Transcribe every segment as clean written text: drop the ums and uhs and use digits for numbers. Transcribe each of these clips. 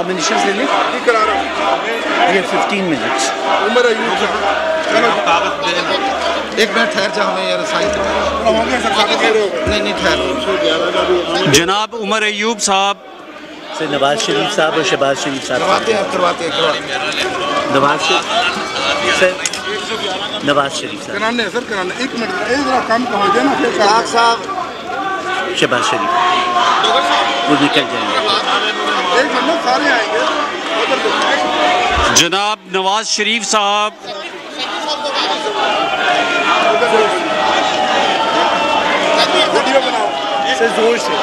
Nominations ले लें? करा रहा हूँ ये 15 मिनट्स। उमर अयूब साहब एक मिनट ठहर जा, हमें यार साइन होंगे सर, कागज दे रहे हो? नहीं ठहर। जनाब उमर अयूब साहब से नवाज शरीफ साहब और शहबाज शरीफ साहब करवाते नवाज शरीफ साहब कराने सर, कराने। एक मिनट, एक जरा काम का हो जाए ना, फिर साहब शहबाज शरीफ वो निकल जाएंगे। एक मिनट, सारे आएंगे। जनाब नवाज शरीफ साहब, वीडियो बनाओ से जोर से।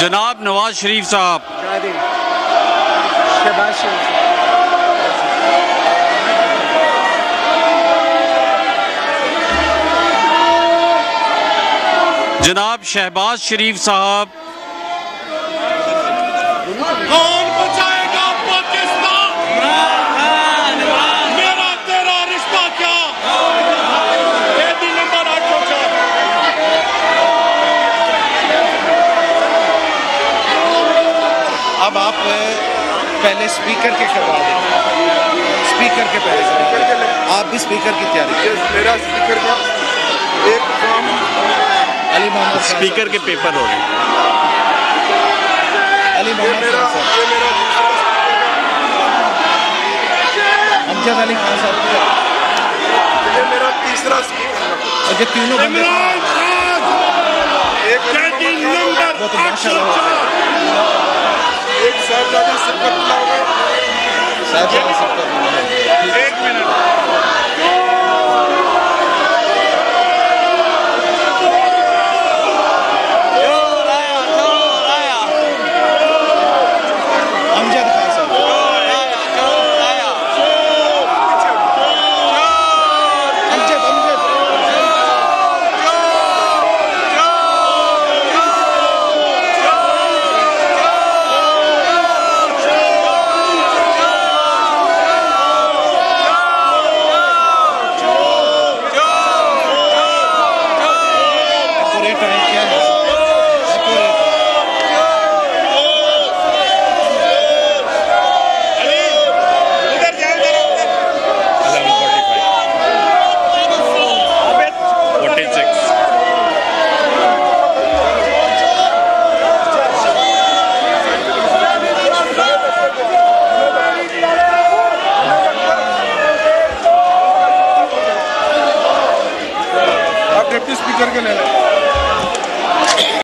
जनाब नवाज शरीफ साहब, शहबाज शरीफ जनाब शहबाज शरीफ साहब, कौन बचाएगा पाकिस्तान? मेरा तेरा रिश्ता क्या? कैदी नंबर 804। अब आप पहले स्पीकर के करवा दें, स्पीकर के पहले आप भी स्पीकर की तैयारी। मेरा स्पीकर का एक फॉर्म अली मोहम्मद स्पीकर के पेपर हो रहे हैं। अली मोहम्मद अमजद अली खान साहब, ये मेरा तीसरा स्पीकर। और ये तीनों बंदे इमरान खान एक कैदी नंबर 804। एक साहबजादा सिफतुल्लाह होगा। साहब सबका एक मिनट, अमजद खान साहब, डिप्टी स्पीकर के ले लें।